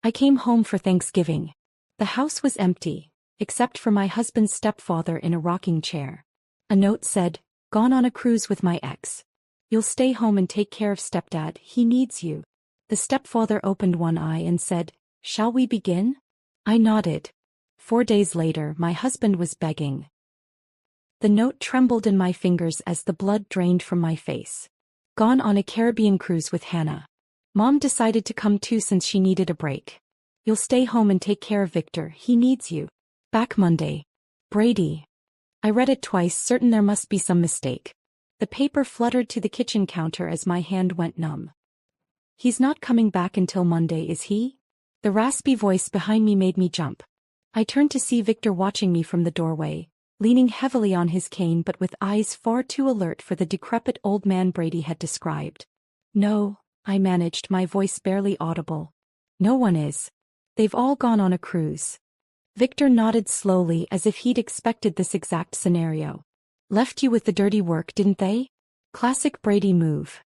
I came home for Thanksgiving. The house was empty, except for my husband's stepfather in a rocking chair. A note said, "Gone on a cruise with my ex. You'll stay home and take care of stepdad, he needs you." The stepfather opened one eye and said, "Shall we begin?" I nodded. 4 days later, my husband was begging. The note trembled in my fingers as the blood drained from my face. Gone on a Caribbean cruise with Hannah. Mom decided to come too since she needed a break. You'll stay home and take care of Victor, he needs you. Back Monday. Brady. I read it twice, certain there must be some mistake. The paper fluttered to the kitchen counter as my hand went numb. He's not coming back until Monday, is he? The raspy voice behind me made me jump. I turned to see Victor watching me from the doorway, leaning heavily on his cane but with eyes far too alert for the decrepit old man Brady had described. "No," I managed, my voice barely audible. "No one is. They've all gone on a cruise." Victor nodded slowly as if he'd expected this exact scenario. "Left you with the dirty work, didn't they?" Classic Brady move.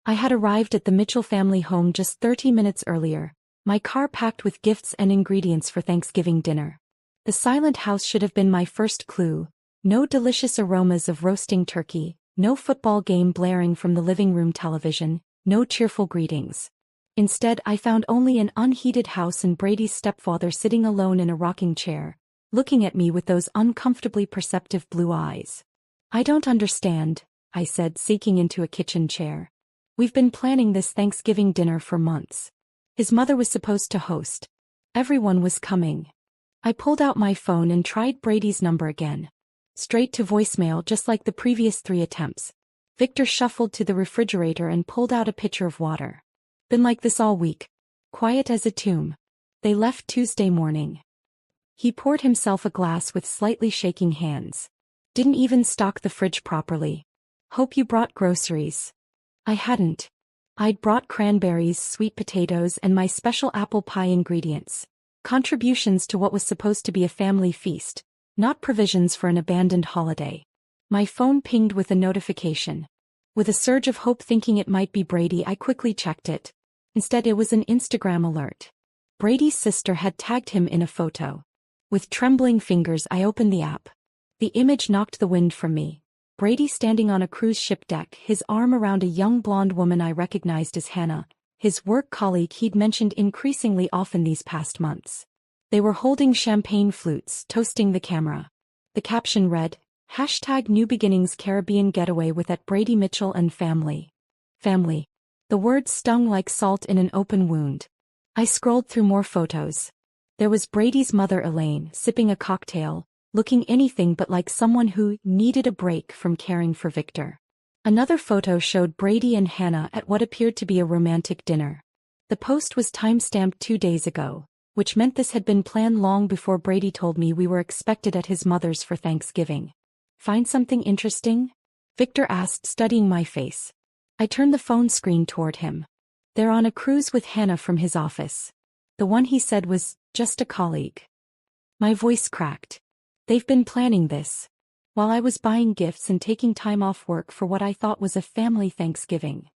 I had arrived at the Mitchell family home just 30 minutes earlier, my car packed with gifts and ingredients for Thanksgiving dinner. The silent house should have been my first clue. No delicious aromas of roasting turkey, no football game blaring from the living room television, no cheerful greetings. Instead, I found only an unheated house and Brady's stepfather sitting alone in a rocking chair, looking at me with those uncomfortably perceptive blue eyes. "I don't understand," I said, sinking into a kitchen chair. "We've been planning this Thanksgiving dinner for months. His mother was supposed to host. Everyone was coming." I pulled out my phone and tried Brady's number again. Straight to voicemail, just like the previous 3 attempts. Victor shuffled to the refrigerator and pulled out a pitcher of water. "Been like this all week. Quiet as a tomb. They left Tuesday morning." He poured himself a glass with slightly shaking hands. "Didn't even stock the fridge properly. Hope you brought groceries." I hadn't. I'd brought cranberries, sweet potatoes, and my special apple pie ingredients. Contributions to what was supposed to be a family feast, not provisions for an abandoned holiday. My phone pinged with a notification. With a surge of hope thinking it might be Brady, I quickly checked it. Instead, it was an Instagram alert. Brady's sister had tagged him in a photo. With trembling fingers, I opened the app. The image knocked the wind from me. Brady standing on a cruise ship deck, his arm around a young blonde woman I recognized as Hannah, his work colleague he'd mentioned increasingly often these past months. They were holding champagne flutes, toasting the camera. The caption read, #New Beginnings Caribbean Getaway with at Brady Mitchell and Family. Family. The word stung like salt in an open wound. I scrolled through more photos. There was Brady's mother Elaine, sipping a cocktail, looking anything but like someone who needed a break from caring for Victor. Another photo showed Brady and Hannah at what appeared to be a romantic dinner. The post was time-stamped 2 days ago, which meant this had been planned long before Brady told me we were expected at his mother's for Thanksgiving. "Find something interesting?" Victor asked, studying my face. I turned the phone screen toward him. "They're on a cruise with Hannah from his office. The one he said was just a colleague." My voice cracked. "They've been planning this. While I was buying gifts and taking time off work for what I thought was a family Thanksgiving."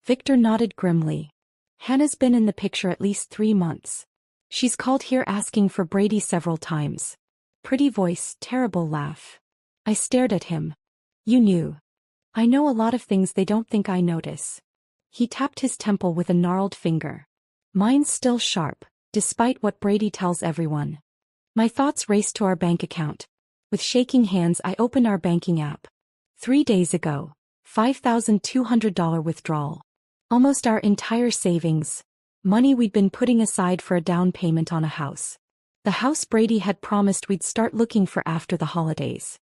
Victor nodded grimly. "Hannah's been in the picture at least 3 months. She's called here asking for Brady several times." Pretty voice, terrible laugh. I stared at him. "You knew." "I know a lot of things they don't think I notice." He tapped his temple with a gnarled finger. "Mine's still sharp, despite what Brady tells everyone." My thoughts raced to our bank account. With shaking hands, I opened our banking app. 3 days ago, $5,200 withdrawal. Almost our entire savings. Money we'd been putting aside for a down payment on a house. The house Brady had promised we'd start looking for after the holidays.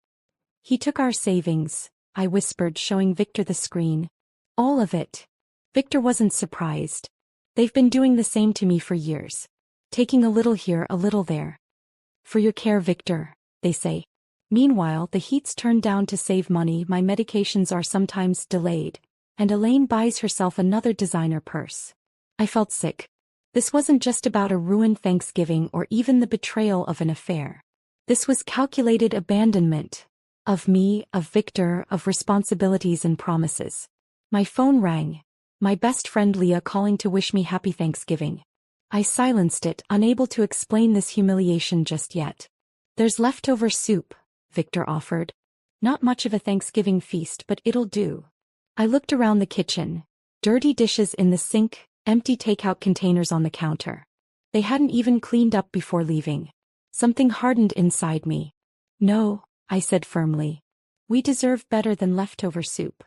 "He took our savings," I whispered, showing Victor the screen. "All of it." Victor wasn't surprised. "They've been doing the same to me for years. Taking a little here, a little there. For your care, Victor, they say. Meanwhile, the heat's turned down to save money, my medications are sometimes delayed, and Elaine buys herself another designer purse." I felt sick. This wasn't just about a ruined Thanksgiving or even the betrayal of an affair. This was calculated abandonment. Of me, of Victor, of responsibilities and promises. My phone rang. My best friend Leah calling to wish me happy Thanksgiving. I silenced it, unable to explain this humiliation just yet. There's leftover soup, Victor offered. Not much of a Thanksgiving feast, but it'll do. I looked around the kitchen. Dirty dishes in the sink, empty takeout containers on the counter. They hadn't even cleaned up before leaving. Something hardened inside me. No, I said firmly. We deserve better than leftover soup.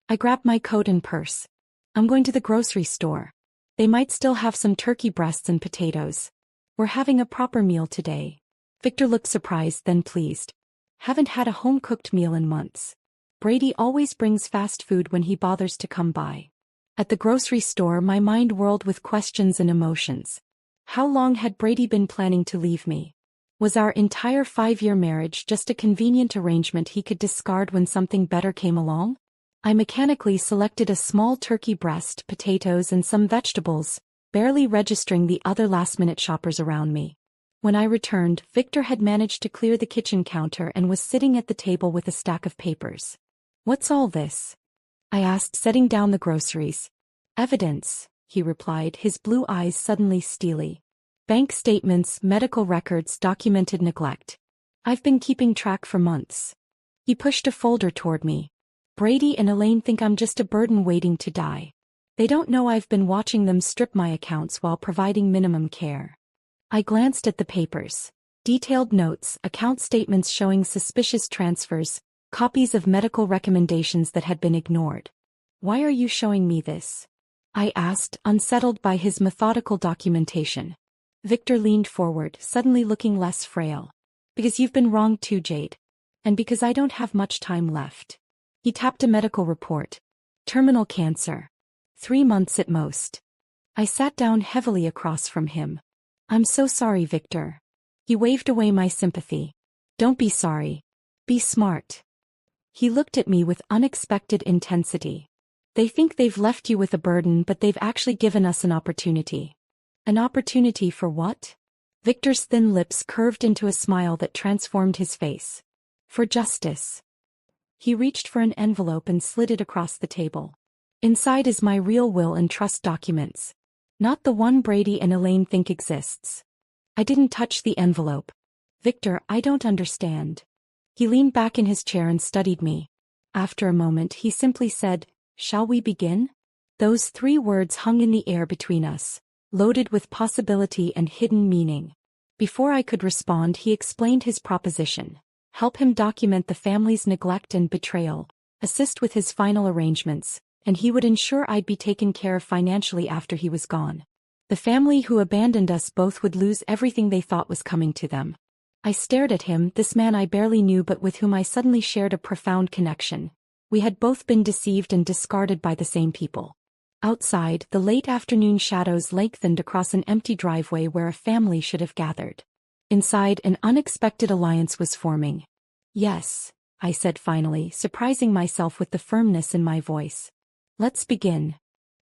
I grabbed my coat and purse. I'm going to the grocery store. They might still have some turkey breasts and potatoes. We're having a proper meal today. Victor looked surprised, then pleased. Haven't had a home-cooked meal in months. Brady always brings fast food when he bothers to come by. At the grocery store, my mind whirled with questions and emotions. How long had Brady been planning to leave me? Was our entire 5-year marriage just a convenient arrangement he could discard when something better came along? I mechanically selected a small turkey breast, potatoes, and some vegetables, barely registering the other last-minute shoppers around me. When I returned, Victor had managed to clear the kitchen counter and was sitting at the table with a stack of papers. What's all this? I asked, setting down the groceries. Evidence, he replied, his blue eyes suddenly steely. Bank statements, medical records, documented neglect. I've been keeping track for months. He pushed a folder toward me. Brady and Elaine think I'm just a burden waiting to die. They don't know I've been watching them strip my accounts while providing minimum care. I glanced at the papers. Detailed notes, account statements showing suspicious transfers, copies of medical recommendations that had been ignored. Why are you showing me this? I asked, unsettled by his methodical documentation. Victor leaned forward, suddenly looking less frail. Because you've been wrong too, Jade. And because I don't have much time left. He tapped a medical report. Terminal cancer. 3 months at most. I sat down heavily across from him. I'm so sorry, Victor. He waved away my sympathy. Don't be sorry. Be smart. He looked at me with unexpected intensity. They think they've left you with a burden, but they've actually given us an opportunity. An opportunity for what? Victor's thin lips curved into a smile that transformed his face. For justice. He reached for an envelope and slid it across the table. Inside is my real will and trust documents. Not the one Brady and Elaine think exists. I didn't touch the envelope. Victor, I don't understand. He leaned back in his chair and studied me. After a moment, he simply said, "Shall we begin?" Those 3 words hung in the air between us, loaded with possibility and hidden meaning. Before I could respond, he explained his proposition. Help him document the family's neglect and betrayal, assist with his final arrangements, and he would ensure I'd be taken care of financially after he was gone. The family who abandoned us both would lose everything they thought was coming to them. I stared at him, this man I barely knew but with whom I suddenly shared a profound connection. We had both been deceived and discarded by the same people. Outside, the late afternoon shadows lengthened across an empty driveway where a family should have gathered. Inside, an unexpected alliance was forming. Yes, I said finally, surprising myself with the firmness in my voice. Let's begin.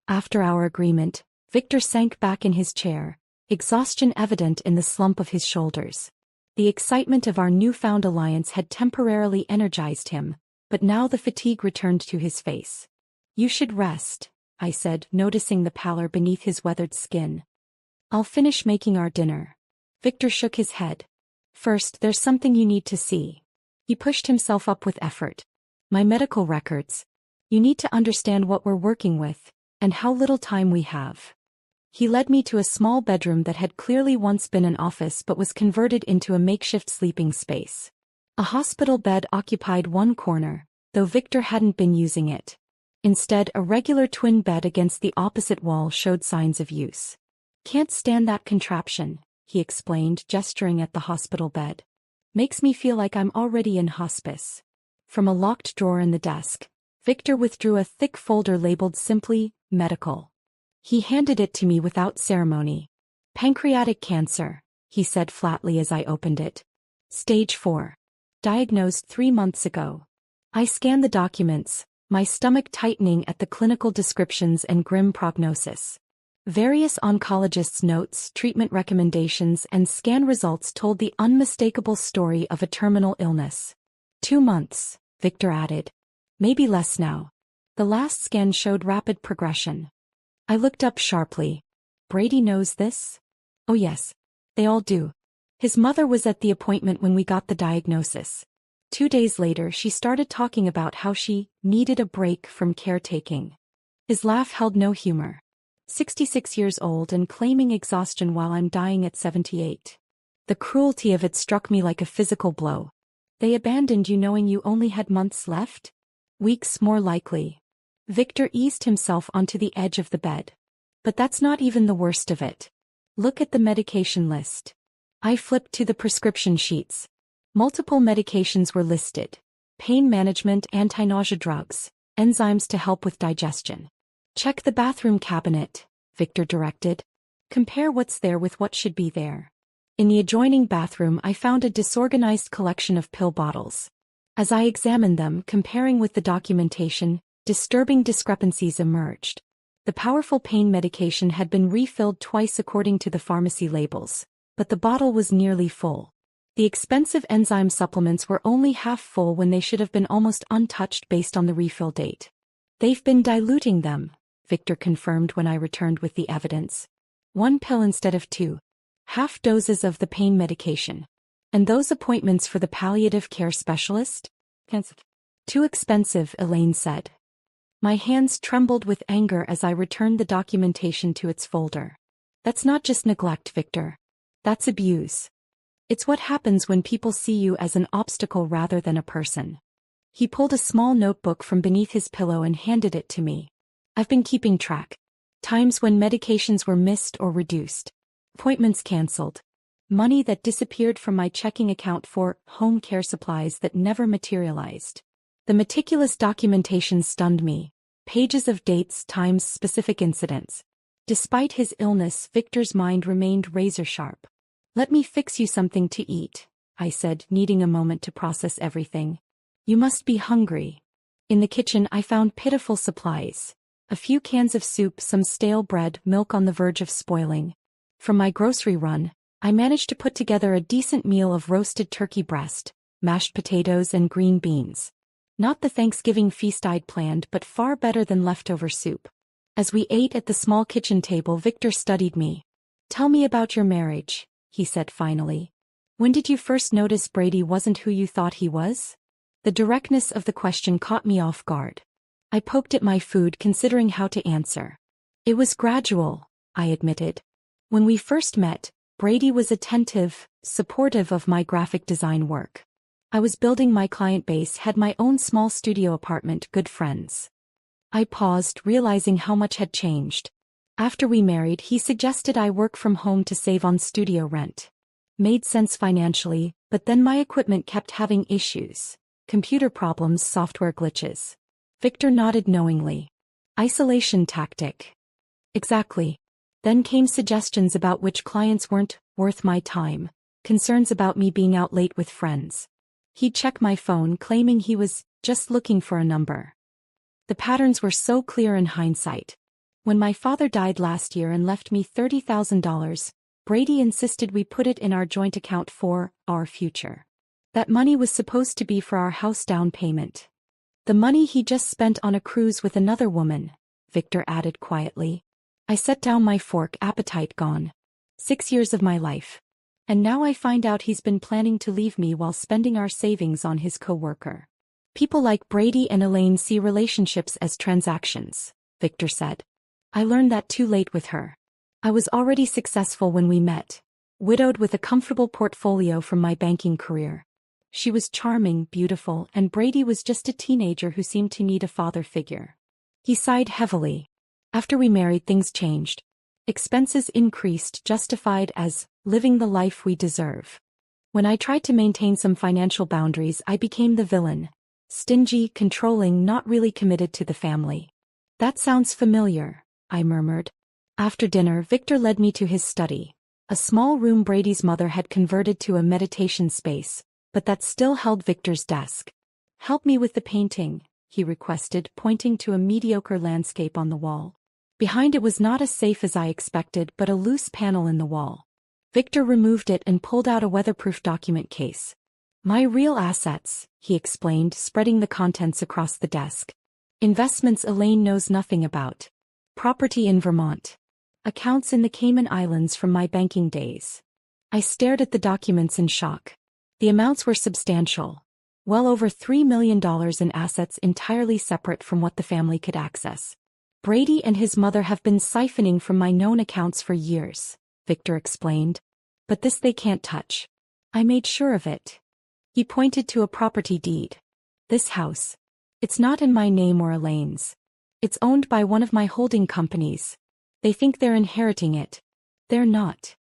After our agreement, Victor sank back in his chair, exhaustion evident in the slump of his shoulders. The excitement of our newfound alliance had temporarily energized him, but now the fatigue returned to his face. You should rest, I said, noticing the pallor beneath his weathered skin. I'll finish making our dinner. Victor shook his head. First, there's something you need to see. He pushed himself up with effort. My medical records. You need to understand what we're working with, and how little time we have. He led me to a small bedroom that had clearly once been an office but was converted into a makeshift sleeping space. A hospital bed occupied one corner, though Victor hadn't been using it. Instead, a regular twin bed against the opposite wall showed signs of use. Can't stand that contraption, he explained, gesturing at the hospital bed. Makes me feel like I'm already in hospice. From a locked drawer in the desk, Victor withdrew a thick folder labeled simply, medical. He handed it to me without ceremony. Pancreatic cancer, he said flatly as I opened it. Stage 4. Diagnosed 3 months ago. I scanned the documents, my stomach tightening at the clinical descriptions and grim prognosis. Various oncologists' notes, treatment recommendations, and scan results told the unmistakable story of a terminal illness. 2 months, Victor added. Maybe less now. The last scan showed rapid progression. I looked up sharply. Brady knows this? Oh yes. They all do. His mother was at the appointment when we got the diagnosis. 2 days later she started talking about how she needed a break from caretaking. His laugh held no humor. 66 years old and claiming exhaustion while I'm dying at 78. The cruelty of it struck me like a physical blow. They abandoned you knowing you only had months left? Weeks more likely. Victor eased himself onto the edge of the bed. But that's not even the worst of it. Look at the medication list. I flipped to the prescription sheets. Multiple medications were listed. Pain management, anti-nausea drugs, enzymes to help with digestion. Check the bathroom cabinet, Victor directed. Compare what's there with what should be there. In the adjoining bathroom I found a disorganized collection of pill bottles. As I examined them, comparing with the documentation, disturbing discrepancies emerged. The powerful pain medication had been refilled twice according to the pharmacy labels, but the bottle was nearly full. The expensive enzyme supplements were only half full when they should have been almost untouched based on the refill date. They've been diluting them, Victor confirmed when I returned with the evidence. 1 pill instead of 2. Half doses of the pain medication. And those appointments for the palliative care specialist? Too expensive, Elaine said. My hands trembled with anger as I returned the documentation to its folder. That's not just neglect, Victor. That's abuse. It's what happens when people see you as an obstacle rather than a person. He pulled a small notebook from beneath his pillow and handed it to me. I've been keeping track. Times when medications were missed or reduced. Appointments canceled. Money that disappeared from my checking account for home care supplies that never materialized. The meticulous documentation stunned me. Pages of dates, times, specific incidents. Despite his illness, Victor's mind remained razor-sharp. Let me fix you something to eat, I said, needing a moment to process everything. You must be hungry. In the kitchen I found pitiful supplies. A few cans of soup, some stale bread, milk on the verge of spoiling. From my grocery run, I managed to put together a decent meal of roasted turkey breast, mashed potatoes and green beans. Not the Thanksgiving feast I'd planned, but far better than leftover soup. As we ate at the small kitchen table, Victor studied me. Tell me about your marriage, he said finally. When did you first notice Brady wasn't who you thought he was? The directness of the question caught me off guard. I poked at my food, considering how to answer. It was gradual, I admitted. When we first met, Brady was attentive, supportive of my graphic design work. I was building my client base, had my own small studio apartment, good friends. I paused, realizing how much had changed. After we married, he suggested I work from home to save on studio rent. Made sense financially, but then my equipment kept having issues. Computer problems, software glitches. Victor nodded knowingly. Isolation tactic. Exactly. Then came suggestions about which clients weren't worth my time, concerns about me being out late with friends. He'd check my phone, claiming he was just looking for a number. The patterns were so clear in hindsight. When my father died last year and left me $30,000, Brady insisted we put it in our joint account for our future. That money was supposed to be for our house down payment. The money he just spent on a cruise with another woman, Victor added quietly. I set down my fork, appetite gone. 6 years of my life. And now I find out he's been planning to leave me while spending our savings on his co-worker. People like Brady and Elaine see relationships as transactions, Victor said. I learned that too late with her. I was already successful when we met, widowed with a comfortable portfolio from my banking career. She was charming, beautiful, and Brady was just a teenager who seemed to need a father figure. He sighed heavily. After we married, things changed. Expenses increased, justified as living the life we deserve. When I tried to maintain some financial boundaries, I became the villain. Stingy, controlling, not really committed to the family. That sounds familiar, I murmured. After dinner, Victor led me to his study. A small room Brady's mother had converted to a meditation space, but that still held Victor's desk. Help me with the painting, he requested, pointing to a mediocre landscape on the wall. Behind it was not as safe as I expected, but a loose panel in the wall. Victor removed it and pulled out a weatherproof document case. My real assets, he explained, spreading the contents across the desk. Investments Elaine knows nothing about. Property in Vermont. Accounts in the Cayman Islands from my banking days. I stared at the documents in shock. The amounts were substantial. Well over $3 million in assets entirely separate from what the family could access. Brady and his mother have been siphoning from my known accounts for years, Victor explained. But this they can't touch. I made sure of it. He pointed to a property deed. This house. It's not in my name or Elaine's. It's owned by one of my holding companies. They think they're inheriting it. They're not.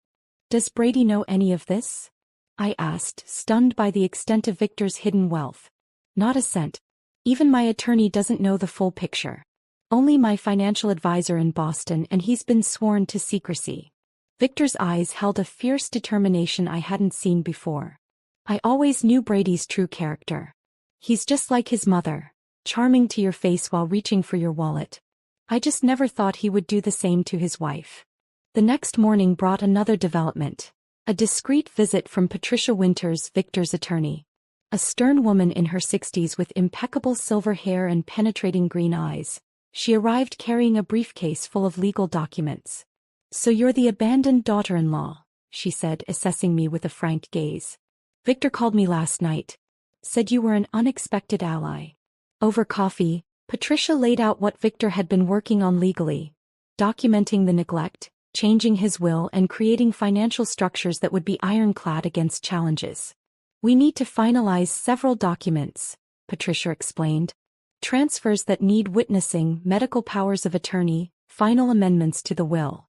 Does Brady know any of this? I asked, stunned by the extent of Victor's hidden wealth. Not a cent. Even my attorney doesn't know the full picture. Only my financial advisor in Boston, and he's been sworn to secrecy. Victor's eyes held a fierce determination I hadn't seen before. I always knew Brady's true character. He's just like his mother, charming to your face while reaching for your wallet. I just never thought he would do the same to his wife. The next morning brought another development. A discreet visit from Patricia Winters, Victor's attorney. A stern woman in her 60s with impeccable silver hair and penetrating green eyes. She arrived carrying a briefcase full of legal documents. "So you're the abandoned daughter-in-law," she said, assessing me with a frank gaze. "Victor called me last night. Said you were an unexpected ally." Over coffee, Patricia laid out what Victor had been working on legally. Documenting the neglect, changing his will, and creating financial structures that would be ironclad against challenges. "We need to finalize several documents," Patricia explained. "Transfers that need witnessing, medical powers of attorney, final amendments to the will."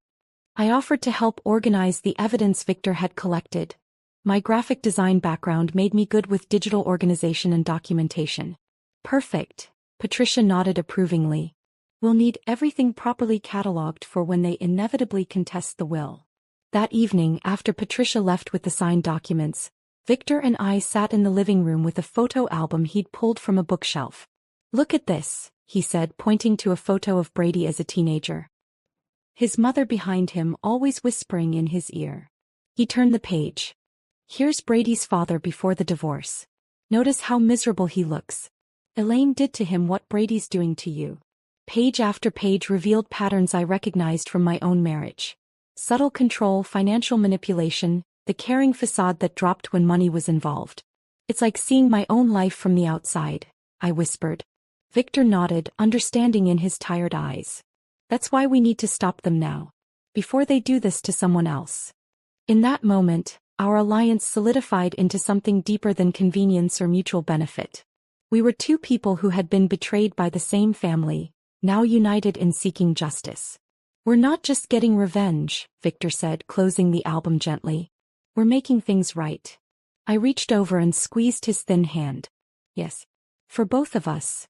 I offered to help organize the evidence Victor had collected. My graphic design background made me good with digital organization and documentation. "Perfect," Patricia nodded approvingly. "We'll need everything properly cataloged for when they inevitably contest the will." That evening, after Patricia left with the signed documents, Victor and I sat in the living room with a photo album he'd pulled from a bookshelf. "Look at this," he said, pointing to a photo of Brady as a teenager. His mother behind him, always whispering in his ear. He turned the page. "Here's Brady's father before the divorce. Notice how miserable he looks. Elaine did to him what Brady's doing to you." Page after page revealed patterns I recognized from my own marriage. Subtle control, financial manipulation, the caring facade that dropped when money was involved. "It's like seeing my own life from the outside," I whispered. Victor nodded, understanding in his tired eyes. "That's why we need to stop them now. Before they do this to someone else." In that moment, our alliance solidified into something deeper than convenience or mutual benefit. We were two people who had been betrayed by the same family, now united in seeking justice. "We're not just getting revenge," Victor said, closing the album gently. "We're making things right." I reached over and squeezed his thin hand. "Yes. For both of us."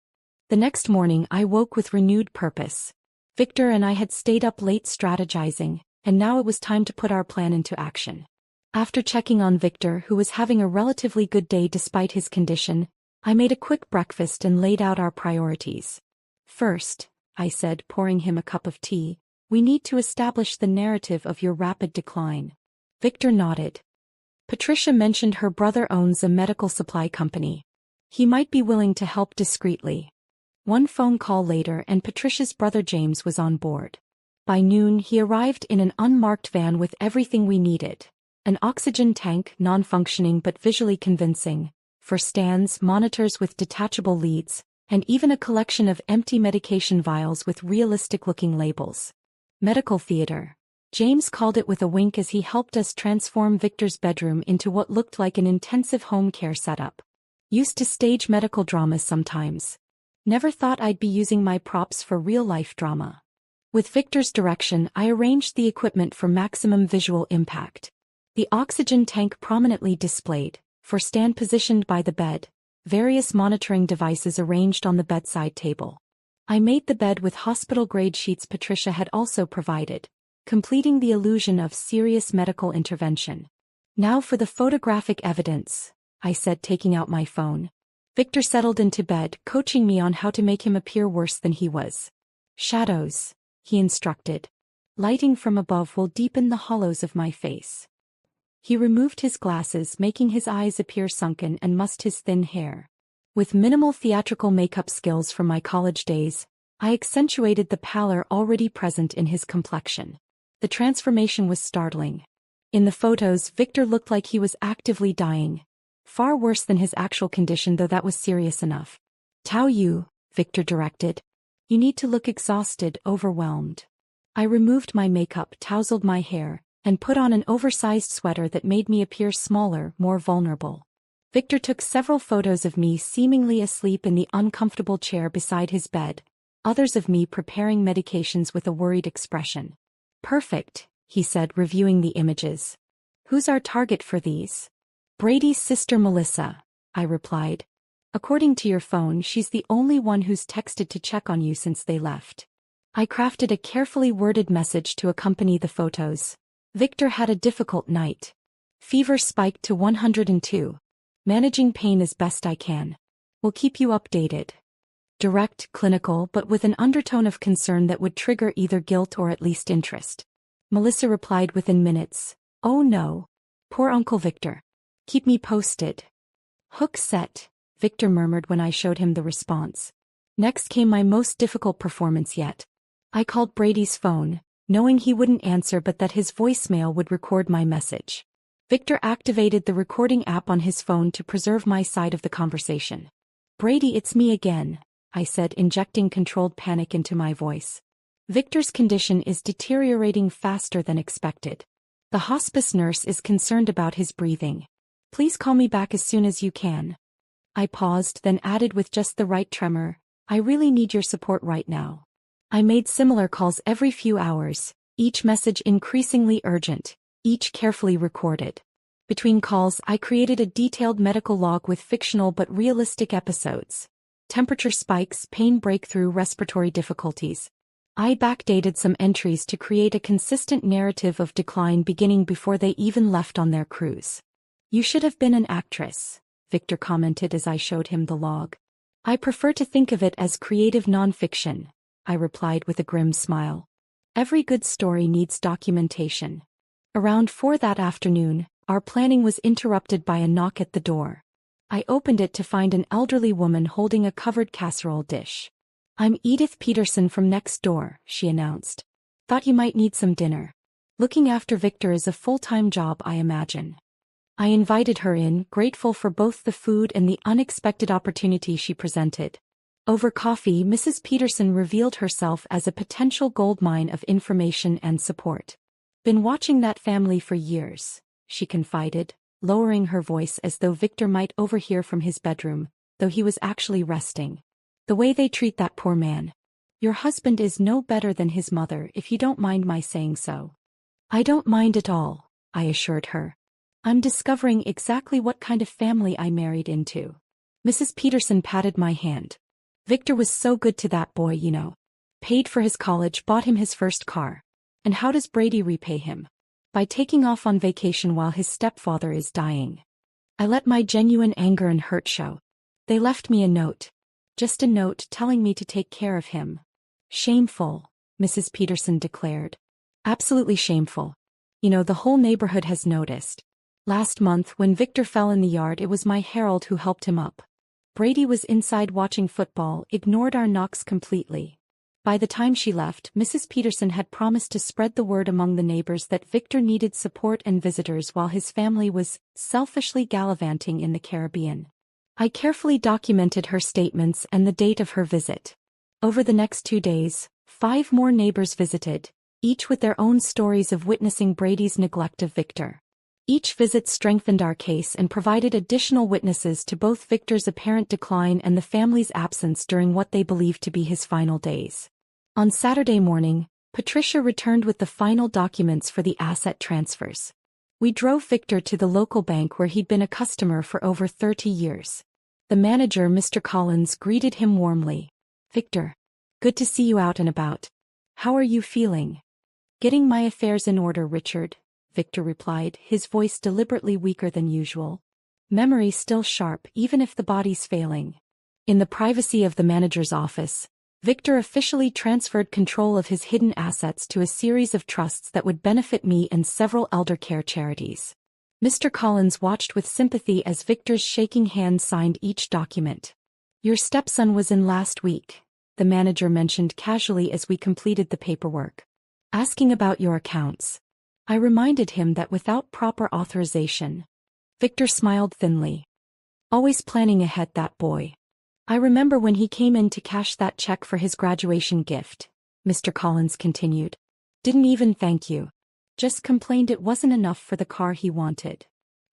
The next morning I woke with renewed purpose. Victor and I had stayed up late strategizing, and now it was time to put our plan into action. After checking on Victor, who was having a relatively good day despite his condition, I made a quick breakfast and laid out our priorities. "First," I said, pouring him a cup of tea, "we need to establish the narrative of your rapid decline." Victor nodded. Patricia mentioned her brother owns a medical supply company. He might be willing to help discreetly. One phone call later and Patricia's brother James was on board. By noon he arrived in an unmarked van with everything we needed. An oxygen tank, non-functioning but visually convincing, for stands, monitors with detachable leads, and even a collection of empty medication vials with realistic-looking labels. "Medical theater," James called it with a wink as he helped us transform Victor's bedroom into what looked like an intensive home care setup. "Used to stage medical dramas sometimes. Never thought I'd be using my props for real-life drama." With Victor's direction, I arranged the equipment for maximum visual impact. The oxygen tank prominently displayed, for stand positioned by the bed, various monitoring devices arranged on the bedside table. I made the bed with hospital-grade sheets Patricia had also provided, completing the illusion of serious medical intervention. "Now for the photographic evidence," I said, taking out my phone. Victor settled into bed, coaching me on how to make him appear worse than he was. "Shadows," he instructed. "Lighting from above will deepen the hollows of my face." He removed his glasses, making his eyes appear sunken, and mussed his thin hair. With minimal theatrical makeup skills from my college days, I accentuated the pallor already present in his complexion. The transformation was startling. In the photos, Victor looked like he was actively dying. Far worse than his actual condition, though that was serious enough. Tao Yu, Victor directed. You need to look exhausted, overwhelmed. I removed my makeup, tousled my hair, and put on an oversized sweater that made me appear smaller, more vulnerable. Victor took several photos of me seemingly asleep in the uncomfortable chair beside his bed, others of me preparing medications with a worried expression. Perfect, he said, reviewing the images. Who's our target for these? Brady's sister Melissa, I replied. According to your phone, she's the only one who's texted to check on you since they left. I crafted a carefully worded message to accompany the photos. Victor had a difficult night. Fever spiked to 102. Managing pain as best I can. We'll keep you updated. Direct, clinical, but with an undertone of concern that would trigger either guilt or at least interest. Melissa replied within minutes. Oh no. Poor Uncle Victor. Keep me posted. Hook set, Victor murmured when I showed him the response. Next came my most difficult performance yet. I called Brady's phone, knowing he wouldn't answer but that his voicemail would record my message. Victor activated the recording app on his phone to preserve my side of the conversation. Brady, it's me again, I said, injecting controlled panic into my voice. Victor's condition is deteriorating faster than expected. The hospice nurse is concerned about his breathing. Please call me back as soon as you can. I paused, then added with just the right tremor, I really need your support right now. I made similar calls every few hours, each message increasingly urgent, each carefully recorded. Between calls, I created a detailed medical log with fictional but realistic episodes. Temperature spikes, pain breakthrough, respiratory difficulties. I backdated some entries to create a consistent narrative of decline beginning before they even left on their cruise. You should have been an actress, Victor commented as I showed him the log. I prefer to think of it as creative nonfiction, I replied with a grim smile. Every good story needs documentation. Around 4 that afternoon, our planning was interrupted by a knock at the door. I opened it to find an elderly woman holding a covered casserole dish. I'm Edith Peterson from next door, she announced. Thought you might need some dinner. Looking after Victor is a full-time job, I imagine. I invited her in, grateful for both the food and the unexpected opportunity she presented. Over coffee, Mrs. Peterson revealed herself as a potential goldmine of information and support. Been watching that family for years, she confided, lowering her voice as though Victor might overhear from his bedroom, though he was actually resting. The way they treat that poor man. Your husband is no better than his mother, if you don't mind my saying so. I don't mind at all, I assured her. I'm discovering exactly what kind of family I married into. Mrs. Peterson patted my hand. Victor was so good to that boy, you know. Paid for his college, bought him his first car. And how does Brady repay him? By taking off on vacation while his stepfather is dying. I let my genuine anger and hurt show. They left me a note. Just a note telling me to take care of him. Shameful, Mrs. Peterson declared. Absolutely shameful. You know, the whole neighborhood has noticed. Last month, when Victor fell in the yard, it was my Harold who helped him up. Brady was inside watching football, ignored our knocks completely. By the time she left, Mrs. Peterson had promised to spread the word among the neighbors that Victor needed support and visitors while his family was selfishly gallivanting in the Caribbean. I carefully documented her statements and the date of her visit. Over the next 2 days, 5 more neighbors visited, each with their own stories of witnessing Brady's neglect of Victor. Each visit strengthened our case and provided additional witnesses to both Victor's apparent decline and the family's absence during what they believed to be his final days. On Saturday morning, Patricia returned with the final documents for the asset transfers. We drove Victor to the local bank where he'd been a customer for over 30 years. The manager, Mr. Collins, greeted him warmly. Victor, good to see you out and about. How are you feeling? Getting my affairs in order, Richard, Victor replied, his voice deliberately weaker than usual. Memory still sharp, even if the body's failing. In the privacy of the manager's office, Victor officially transferred control of his hidden assets to a series of trusts that would benefit me and several elder care charities. Mr. Collins watched with sympathy as Victor's shaking hand signed each document. Your stepson was in last week, the manager mentioned casually as we completed the paperwork. asking about your accounts. I reminded him that without proper authorization. Victor smiled thinly. Always planning ahead, that boy. I remember when he came in to cash that check for his graduation gift, Mr. Collins continued. Didn't even thank you. Just complained it wasn't enough for the car he wanted.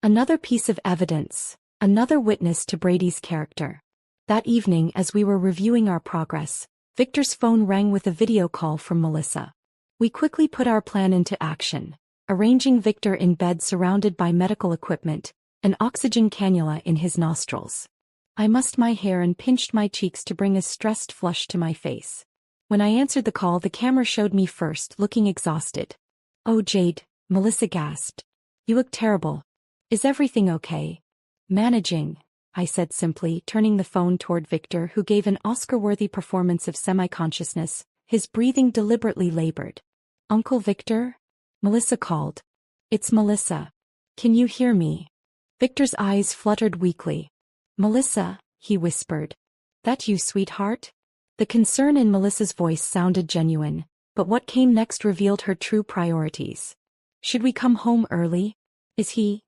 Another piece of evidence, another witness to Brady's character. That evening, as we were reviewing our progress, Victor's phone rang with a video call from Melissa. We quickly put our plan into action, arranging Victor in bed surrounded by medical equipment, an oxygen cannula in his nostrils. I mussed my hair and pinched my cheeks to bring a stressed flush to my face. When I answered the call, the camera showed me first, looking exhausted. "Oh, Jade," Melissa gasped. "You look terrible. Is everything okay?" "Managing," I said simply, turning the phone toward Victor, who gave an Oscar-worthy performance of semi-consciousness, his breathing deliberately labored. "Uncle Victor?" Melissa called. "It's Melissa. Can you hear me?" Victor's eyes fluttered weakly. "Melissa," he whispered. "That you, sweetheart?" The concern in Melissa's voice sounded genuine, but what came next revealed her true priorities. "Should we come home early? Is he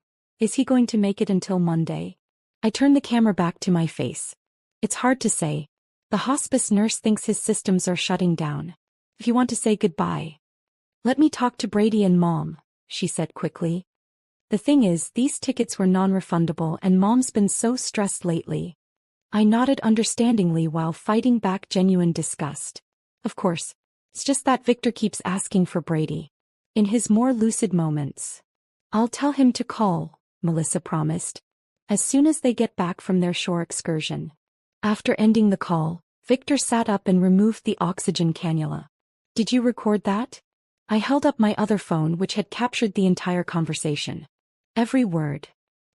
going to make it until Monday?" I turned the camera back to my face. "It's hard to say. The hospice nurse thinks his systems are shutting down. If you want to say goodbye." "Let me talk to Brady and Mom," she said quickly. "The thing is, these tickets were non-refundable and Mom's been so stressed lately." I nodded understandingly while fighting back genuine disgust. "Of course. It's just that Victor keeps asking for Brady. In his more lucid moments." "I'll tell him to call," Melissa promised, "as soon as they get back from their shore excursion." After ending the call, Victor sat up and removed the oxygen cannula. "Did you record that?" I held up my other phone, which had captured the entire conversation. "Every word."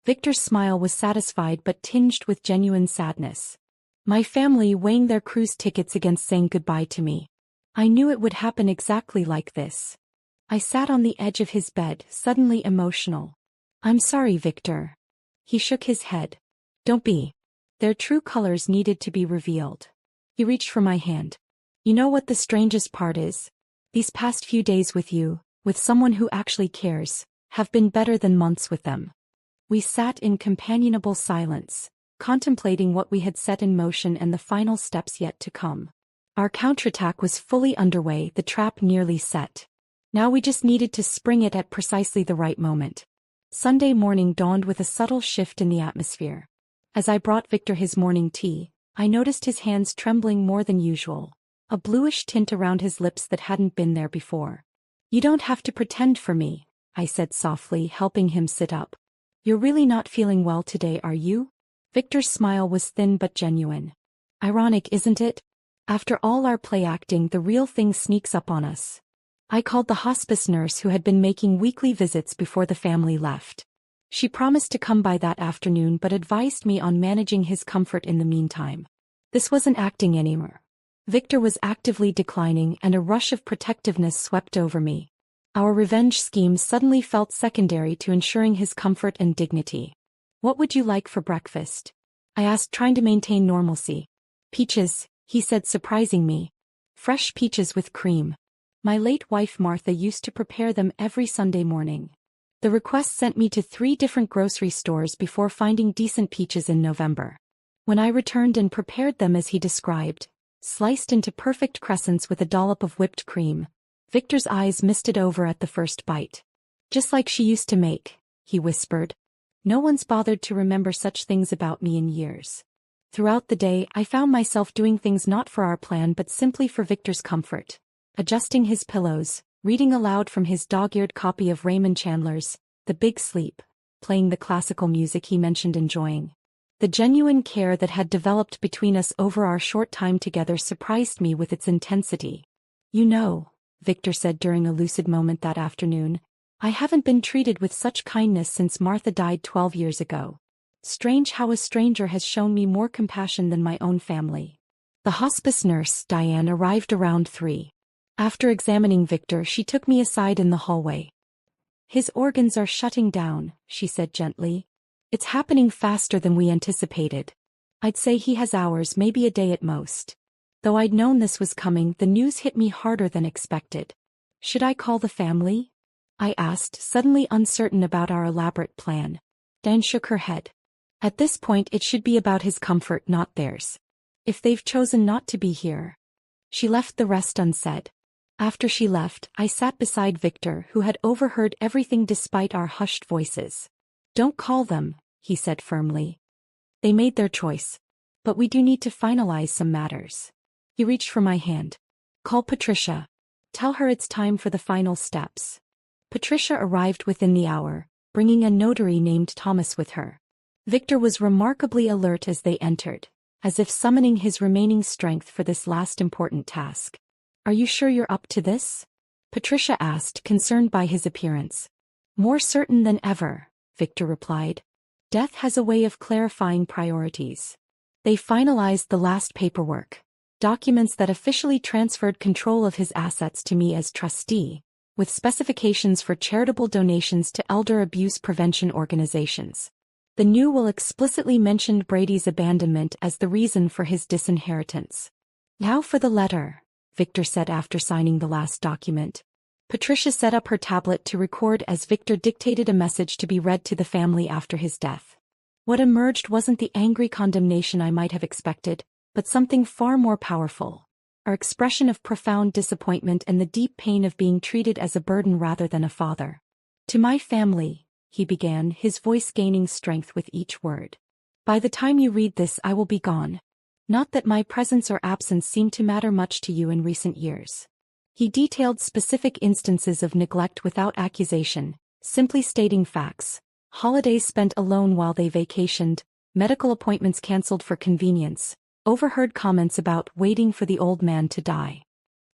Victor's smile was satisfied but tinged with genuine sadness. My family weighing their cruise tickets against saying goodbye to me. I knew it would happen exactly like this. I sat on the edge of his bed, suddenly emotional. "I'm sorry, Victor." He shook his head. "Don't be." Their true colors needed to be revealed. He reached for my hand. "You know what the strangest part is? These past few days with you, with someone who actually cares, have been better than months with them." We sat in companionable silence, contemplating what we had set in motion and the final steps yet to come. Our counterattack was fully underway, the trap nearly set. Now we just needed to spring it at precisely the right moment. Sunday morning dawned with a subtle shift in the atmosphere. As I brought Victor his morning tea, I noticed his hands trembling more than usual, a bluish tint around his lips that hadn't been there before. "You don't have to pretend for me," I said softly, helping him sit up. "You're really not feeling well today, are you?" Victor's smile was thin but genuine. Ironic, isn't it? After all our play acting, the real thing sneaks up on us. I called the hospice nurse who had been making weekly visits before the family left. She promised to come by that afternoon but advised me on managing his comfort in the meantime. This wasn't acting anymore. Victor was actively declining and a rush of protectiveness swept over me. Our revenge scheme suddenly felt secondary to ensuring his comfort and dignity. "What would you like for breakfast?" I asked, trying to maintain normalcy. "Peaches," he said, surprising me. "Fresh peaches with cream. My late wife Martha used to prepare them every Sunday morning." The request sent me to 3 different grocery stores before finding decent peaches in November. When I returned and prepared them as he described, sliced into perfect crescents with a dollop of whipped cream, Victor's eyes misted over at the first bite. "Just like she used to make," he whispered. "No one's bothered to remember such things about me in years." Throughout the day, I found myself doing things not for our plan but simply for Victor's comfort. Adjusting his pillows, reading aloud from his dog-eared copy of Raymond Chandler's The Big Sleep, playing the classical music he mentioned enjoying. The genuine care that had developed between us over our short time together surprised me with its intensity. "You know," Victor said during a lucid moment that afternoon, "I haven't been treated with such kindness since Martha died 12 years ago. Strange how a stranger has shown me more compassion than my own family." The hospice nurse, Diane, arrived around 3. After examining Victor, she took me aside in the hallway. "His organs are shutting down," she said gently. "It's happening faster than we anticipated. I'd say he has hours, maybe a day at most." Though I'd known this was coming, the news hit me harder than expected. Should I call the family? I asked, suddenly uncertain about our elaborate plan. Dan shook her head. At this point it should be about his comfort, not theirs. If they've chosen not to be here. She left the rest unsaid. After she left, I sat beside Victor, who had overheard everything despite our hushed voices. Don't call them, he said firmly. They made their choice. But we do need to finalize some matters. He reached for my hand. Call Patricia. Tell her it's time for the final steps. Patricia arrived within the hour, bringing a notary named Thomas with her. Victor was remarkably alert as they entered, as if summoning his remaining strength for this last important task. Are you sure you're up to this? Patricia asked, concerned by his appearance. More certain than ever, Victor replied. Death has a way of clarifying priorities. They finalized the last paperwork, documents that officially transferred control of his assets to me as trustee, with specifications for charitable donations to elder abuse prevention organizations. The new will explicitly mentioned Brady's abandonment as the reason for his disinheritance. Now for the letter, Victor said after signing the last document. Patricia set up her tablet to record as Victor dictated a message to be read to the family after his death. What emerged wasn't the angry condemnation I might have expected, but something far more powerful. Our expression of profound disappointment and the deep pain of being treated as a burden rather than a father. To my family, he began, his voice gaining strength with each word. By the time you read this I will be gone. Not that my presence or absence seemed to matter much to you in recent years. He detailed specific instances of neglect without accusation, simply stating facts. Holidays spent alone while they vacationed, medical appointments cancelled for convenience, overheard comments about waiting for the old man to die.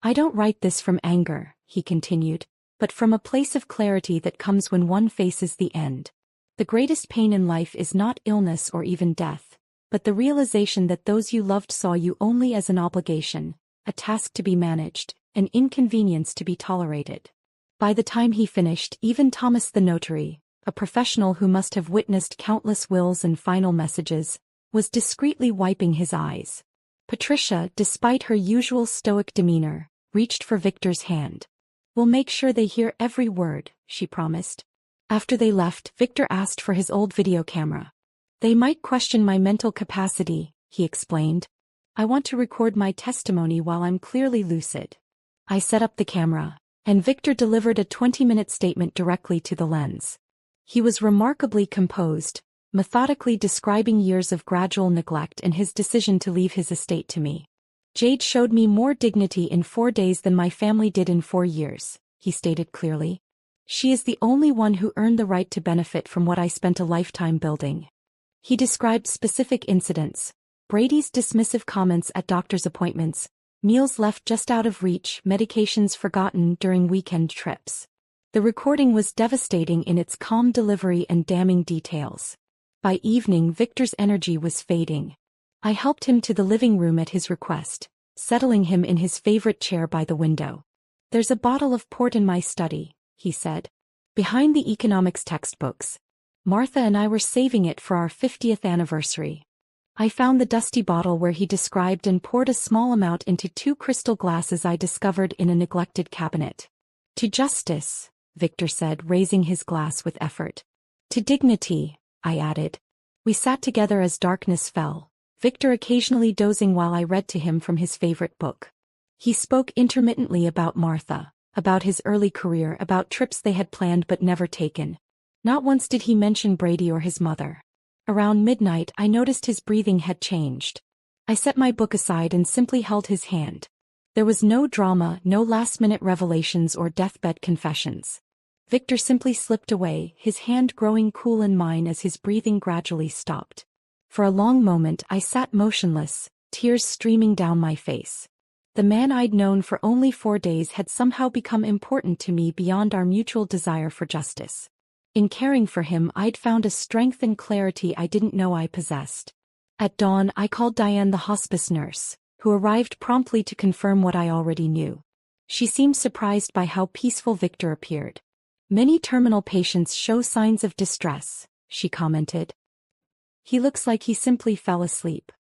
I don't write this from anger, he continued, but from a place of clarity that comes when one faces the end. The greatest pain in life is not illness or even death, but the realization that those you loved saw you only as an obligation, a task to be managed, an inconvenience to be tolerated. By the time he finished, even Thomas the notary, a professional who must have witnessed countless wills and final messages, was discreetly wiping his eyes. Patricia, despite her usual stoic demeanor, reached for Victor's hand. We'll make sure they hear every word, she promised. After they left, Victor asked for his old video camera. They might question my mental capacity, he explained. I want to record my testimony while I'm clearly lucid. I set up the camera, and Victor delivered a 20-minute statement directly to the lens. He was remarkably composed, methodically describing years of gradual neglect and his decision to leave his estate to me. Jade showed me more dignity in 4 days than my family did in 4 years, he stated clearly. She is the only one who earned the right to benefit from what I spent a lifetime building. He described specific incidents, Brady's dismissive comments at doctor's appointments, meals left just out of reach, medications forgotten during weekend trips. The recording was devastating in its calm delivery and damning details. By evening, Victor's energy was fading. I helped him to the living room at his request, settling him in his favorite chair by the window. There's a bottle of port in my study, he said. Behind the economics textbooks. Martha and I were saving it for our 50th anniversary. I found the dusty bottle where he described and poured a small amount into 2 crystal glasses I discovered in a neglected cabinet. To justice, Victor said, raising his glass with effort. To dignity, I added. We sat together as darkness fell, Victor occasionally dozing while I read to him from his favorite book. He spoke intermittently about Martha, about his early career, about trips they had planned but never taken. Not once did he mention Brady or his mother. Around midnight I noticed his breathing had changed. I set my book aside and simply held his hand. There was no drama, no last-minute revelations or deathbed confessions. Victor simply slipped away, his hand growing cool in mine as his breathing gradually stopped. For a long moment I sat motionless, tears streaming down my face. The man I'd known for only 4 days had somehow become important to me beyond our mutual desire for justice. In caring for him I'd found a strength and clarity I didn't know I possessed. At dawn I called Diane, the hospice nurse, who arrived promptly to confirm what I already knew. She seemed surprised by how peaceful Victor appeared. Many terminal patients show signs of distress, she commented. He looks like he simply fell asleep.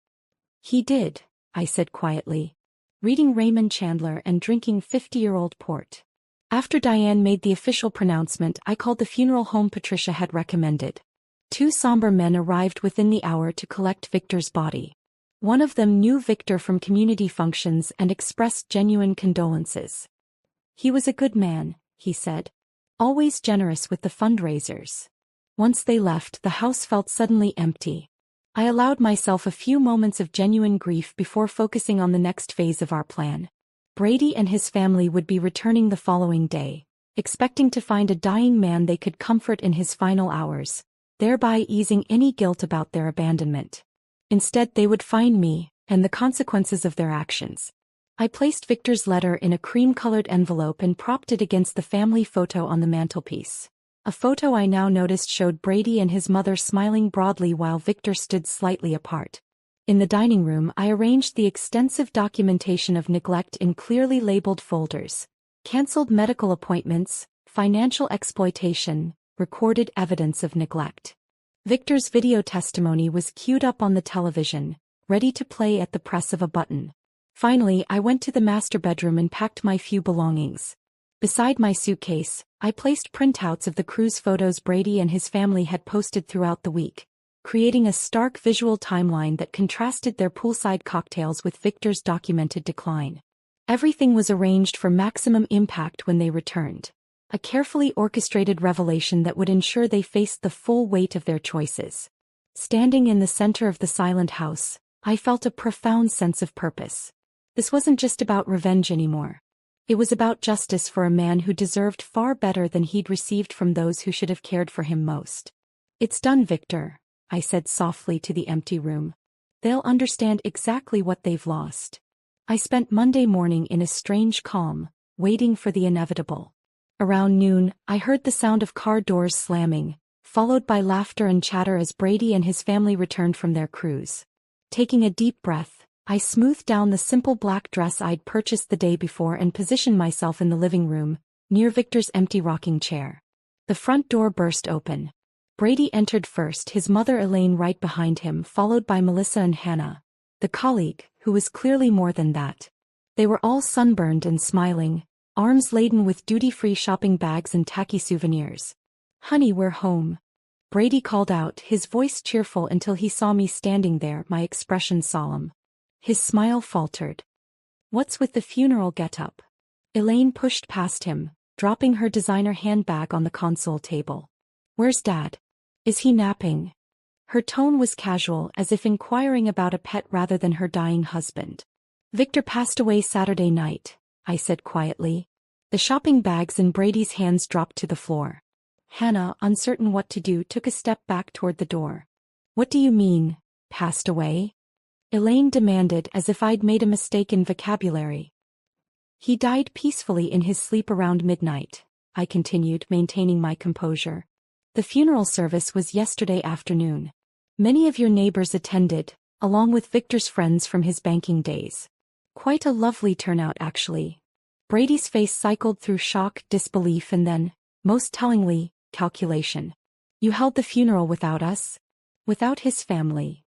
He did, I said quietly. Reading Raymond Chandler and drinking 50-year-old port. After Diane made the official pronouncement, I called the funeral home Patricia had recommended. 2 somber men arrived within the hour to collect Victor's body. One of them knew Victor from community functions and expressed genuine condolences. He was a good man, he said. Always generous with the fundraisers. Once they left, the house felt suddenly empty. I allowed myself a few moments of genuine grief before focusing on the next phase of our plan. Brady and his family would be returning the following day, expecting to find a dying man they could comfort in his final hours, thereby easing any guilt about their abandonment. Instead, they would find me, and the consequences of their actions. I placed Victor's letter in a cream-colored envelope and propped it against the family photo on the mantelpiece. A photo I now noticed showed Brady and his mother smiling broadly while Victor stood slightly apart. In the dining room, I arranged the extensive documentation of neglect in clearly labeled folders. Cancelled medical appointments, financial exploitation, recorded evidence of neglect. Victor's video testimony was queued up on the television, ready to play at the press of a button. Finally, I went to the master bedroom and packed my few belongings. Beside my suitcase, I placed printouts of the cruise photos Brady and his family had posted throughout the week, creating a stark visual timeline that contrasted their poolside cocktails with Victor's documented decline. Everything was arranged for maximum impact when they returned. A carefully orchestrated revelation that would ensure they faced the full weight of their choices. Standing in the center of the silent house, I felt a profound sense of purpose. This wasn't just about revenge anymore. It was about justice for a man who deserved far better than he'd received from those who should have cared for him most. "It's done, Victor," I said softly to the empty room. "They'll understand exactly what they've lost." I spent Monday morning in a strange calm, waiting for the inevitable. Around noon, I heard the sound of car doors slamming, followed by laughter and chatter as Brady and his family returned from their cruise. Taking a deep breath, I smoothed down the simple black dress I'd purchased the day before and positioned myself in the living room, near Victor's empty rocking chair. The front door burst open. Brady entered first, his mother Elaine right behind him, followed by Melissa and Hannah, the colleague, who was clearly more than that. They were all sunburned and smiling, arms laden with duty-free shopping bags and tacky souvenirs. "Honey, we're home," Brady called out, his voice cheerful until he saw me standing there, my expression solemn. His smile faltered. "What's with the funeral get-up?" Elaine pushed past him, dropping her designer handbag on the console table. "Where's Dad? Is he napping?" Her tone was casual, as if inquiring about a pet rather than her dying husband. "Victor passed away Saturday night," I said quietly. The shopping bags in Brady's hands dropped to the floor. Hannah, uncertain what to do, took a step back toward the door. "What do you mean, passed away?" Elaine demanded, as if I'd made a mistake in vocabulary. "He died peacefully in his sleep around midnight," I continued, maintaining my composure. "The funeral service was yesterday afternoon. Many of your neighbors attended, along with Victor's friends from his banking days. Quite a lovely turnout, actually." Brady's face cycled through shock, disbelief, and then, most tellingly, calculation. "You held the funeral without us?" "Without his family."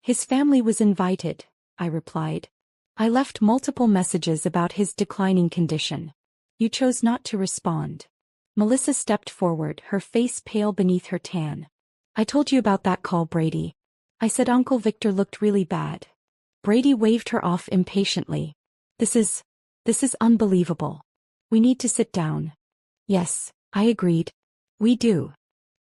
"His family was invited," I replied. "I left multiple messages about his declining condition. You chose not to respond." Melissa stepped forward, her face pale beneath her tan. "I told you about that call, Brady. I said Uncle Victor looked really bad." Brady waved her off impatiently. This is unbelievable. We need to sit down." "Yes," I agreed. "We do."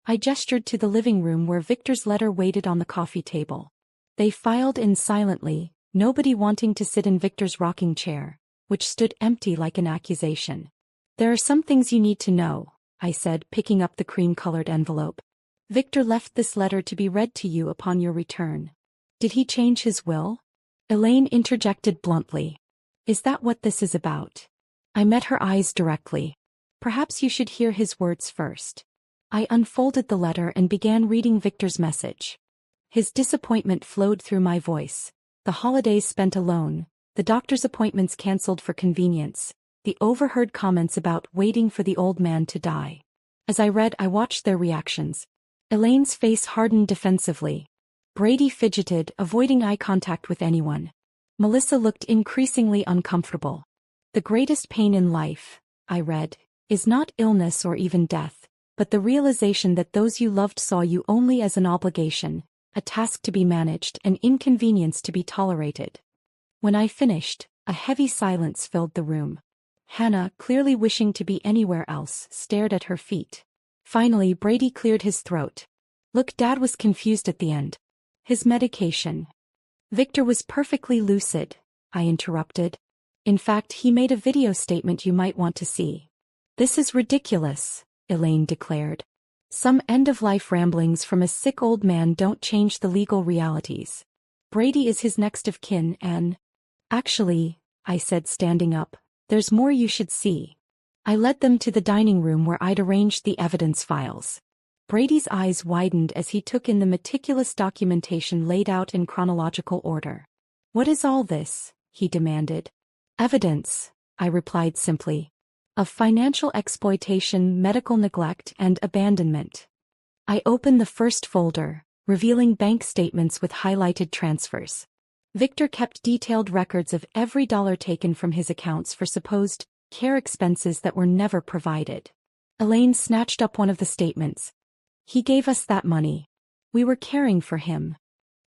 I gestured to the living room where Victor's letter waited on the coffee table. They filed in silently, nobody wanting to sit in Victor's rocking chair, which stood empty like an accusation. "There are some things you need to know," I said, picking up the cream-colored envelope. "Victor left this letter to be read to you upon your return." "Did he change his will?" Elaine interjected bluntly. "Is that what this is about?" I met her eyes directly. "Perhaps you should hear his words first." I unfolded the letter and began reading Victor's message. His disappointment flowed through my voice. The holidays spent alone, the doctor's appointments cancelled for convenience, the overheard comments about waiting for the old man to die. As I read, I watched their reactions. Elaine's face hardened defensively. Brady fidgeted, avoiding eye contact with anyone. Melissa looked increasingly uncomfortable. "The greatest pain in life," I read, is not illness or even death, but the realization that those you loved saw you only as an obligation, a task to be managed, an inconvenience to be tolerated. When I finished, a heavy silence filled the room. Hannah, clearly wishing to be anywhere else, stared at her feet. Finally, Brady cleared his throat. Look, Dad was confused at the end. His medication. Victor was perfectly lucid, I interrupted. In fact, he made a video statement you might want to see. This is ridiculous, Elaine declared. Some end-of-life ramblings from a sick old man don't change the legal realities. Brady is his next of kin and... Actually, I said, standing up, there's more you should see. I led them to the dining room where I'd arranged the evidence files. Brady's eyes widened as he took in the meticulous documentation laid out in chronological order. What is all this? He demanded. Evidence, I replied simply. Of financial exploitation, medical neglect, and abandonment. I opened the first folder, revealing bank statements with highlighted transfers. Victor kept detailed records of every dollar taken from his accounts for supposed care expenses that were never provided. Elaine snatched up one of the statements. He gave us that money. We were caring for him.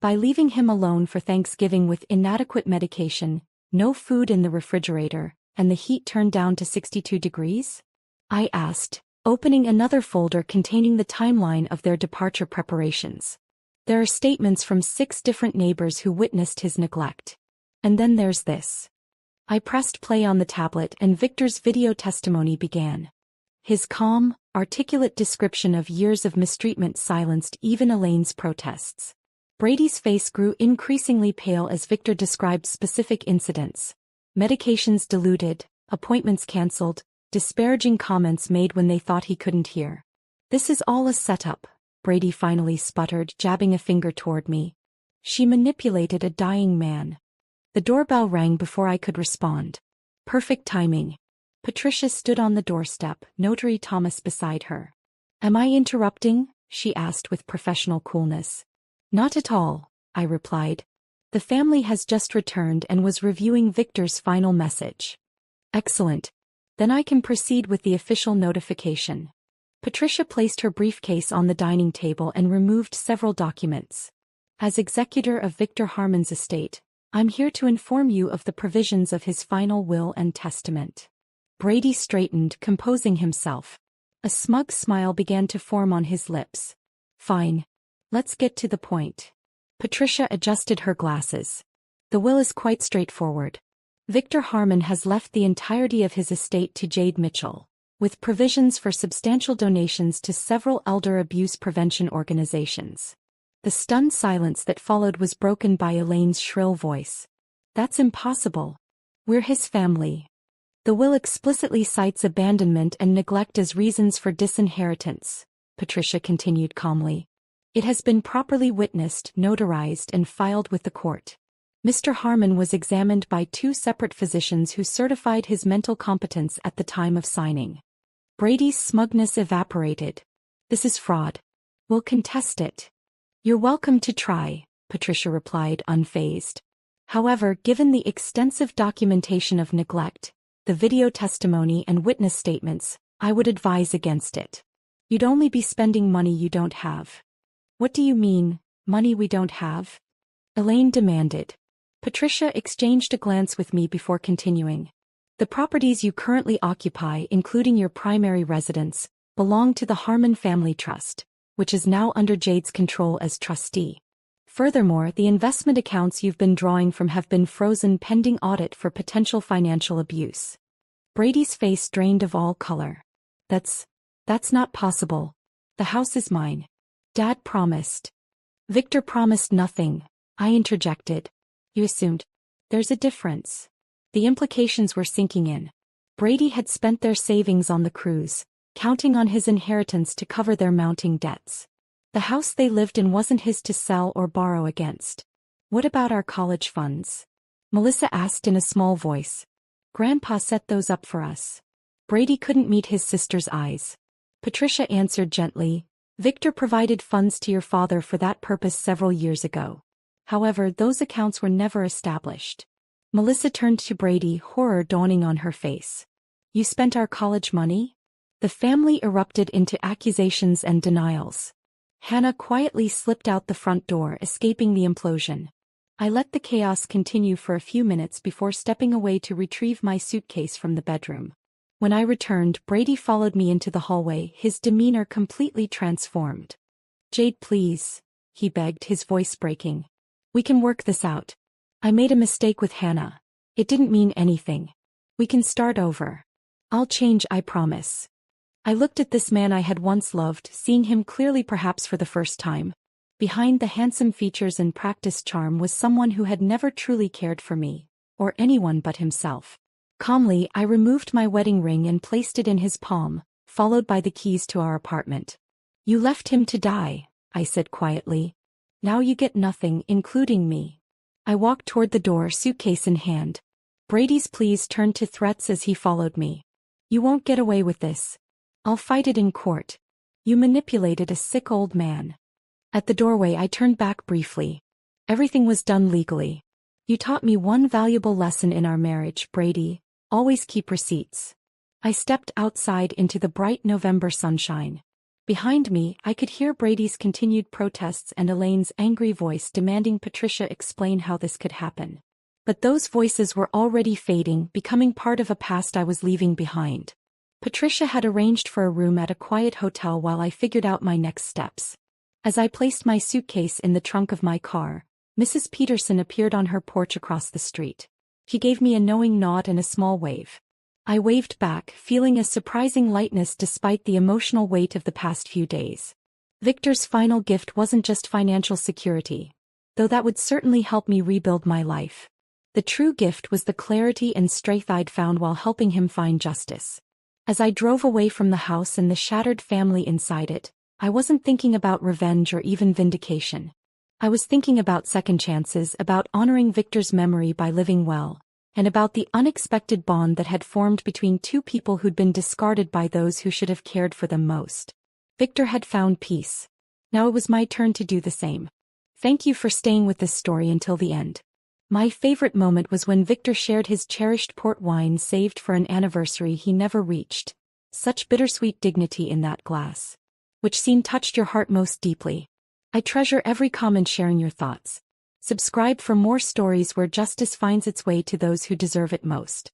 By leaving him alone for Thanksgiving with inadequate medication, no food in the refrigerator, and the heat turned down to 62 degrees? I asked, opening another folder containing the timeline of their departure preparations. There are statements from 6 different neighbors who witnessed his neglect. And then there's this. I pressed play on the tablet and Victor's video testimony began. His calm, articulate description of years of mistreatment silenced even Elaine's protests. Brady's face grew increasingly pale as Victor described specific incidents. Medications diluted, appointments cancelled, disparaging comments made when they thought he couldn't hear. This is all a setup, Brady finally sputtered, jabbing a finger toward me. She manipulated a dying man. The doorbell rang before I could respond. Perfect timing. Patricia stood on the doorstep, Notary Thomas beside her. Am I interrupting? She asked with professional coolness. Not at all, I replied. The family has just returned and was reviewing Victor's final message. Excellent. Then I can proceed with the official notification. Patricia placed her briefcase on the dining table and removed several documents. As executor of Victor Harmon's estate, I'm here to inform you of the provisions of his final will and testament. Brady straightened, composing himself. A smug smile began to form on his lips. Fine. Let's get to the point. Patricia adjusted her glasses. The will is quite straightforward. Victor Harmon has left the entirety of his estate to Jade Mitchell, with provisions for substantial donations to several elder abuse prevention organizations. The stunned silence that followed was broken by Elaine's shrill voice. That's impossible. We're his family. The will explicitly cites abandonment and neglect as reasons for disinheritance, Patricia continued calmly. It has been properly witnessed, notarized, and filed with the court. Mr. Harmon was examined by 2 separate physicians who certified his mental competence at the time of signing. Brady's smugness evaporated. This is fraud. We'll contest it. You're welcome to try, Patricia replied, unfazed. However, given the extensive documentation of neglect, the video testimony and witness statements, I would advise against it. You'd only be spending money you don't have. What do you mean, money we don't have? Elaine demanded. Patricia exchanged a glance with me before continuing. The properties you currently occupy, including your primary residence, belong to the Harmon Family Trust, which is now under Jade's control as trustee. Furthermore, the investment accounts you've been drawing from have been frozen pending audit for potential financial abuse. Brady's face drained of all color. That's not possible. The house is mine. Dad promised. Victor promised nothing, I interjected. You assumed. There's a difference. The implications were sinking in. Brady had spent their savings on the cruise, counting on his inheritance to cover their mounting debts. The house they lived in wasn't his to sell or borrow against. What about our college funds? Melissa asked in a small voice. Grandpa set those up for us. Brady couldn't meet his sister's eyes. Patricia answered gently. Victor provided funds to your father for that purpose several years ago. However, those accounts were never established. Melissa turned to Brady, horror dawning on her face. You spent our college money? The family erupted into accusations and denials. Hannah quietly slipped out the front door, escaping the implosion. I let the chaos continue for a few minutes before stepping away to retrieve my suitcase from the bedroom. When I returned, Brady followed me into the hallway, his demeanor completely transformed. "Jade, please," he begged, his voice breaking. "We can work this out. I made a mistake with Hannah. It didn't mean anything. We can start over. I'll change, I promise." I looked at this man I had once loved, seeing him clearly, perhaps for the first time. Behind the handsome features and practiced charm was someone who had never truly cared for me, or anyone but himself. Calmly, I removed my wedding ring and placed it in his palm, followed by the keys to our apartment. "You left him to die," I said quietly. "Now you get nothing, including me." I walked toward the door, suitcase in hand. Brady's pleas turned to threats as he followed me. "You won't get away with this. I'll fight it in court. You manipulated a sick old man." At the doorway I turned back briefly. "Everything was done legally. You taught me one valuable lesson in our marriage, Brady. Always keep receipts." I stepped outside into the bright November sunshine. Behind me, I could hear Brady's continued protests and Elaine's angry voice demanding Patricia explain how this could happen. But those voices were already fading, becoming part of a past I was leaving behind. Patricia had arranged for a room at a quiet hotel while I figured out my next steps. As I placed my suitcase in the trunk of my car, Mrs. Peterson appeared on her porch across the street. She gave me a knowing nod and a small wave. I waved back, feeling a surprising lightness despite the emotional weight of the past few days. Victor's final gift wasn't just financial security, though that would certainly help me rebuild my life. The true gift was the clarity and strength I'd found while helping him find justice. As I drove away from the house and the shattered family inside it, I wasn't thinking about revenge or even vindication. I was thinking about second chances, about honoring Victor's memory by living well, and about the unexpected bond that had formed between two people who'd been discarded by those who should have cared for them most. Victor had found peace. Now it was my turn to do the same. Thank you for staying with this story until the end. My favorite moment was when Victor shared his cherished port wine saved for an anniversary he never reached. Such bittersweet dignity in that glass. Which scene touched your heart most deeply? I treasure every comment sharing your thoughts. Subscribe for more stories where justice finds its way to those who deserve it most.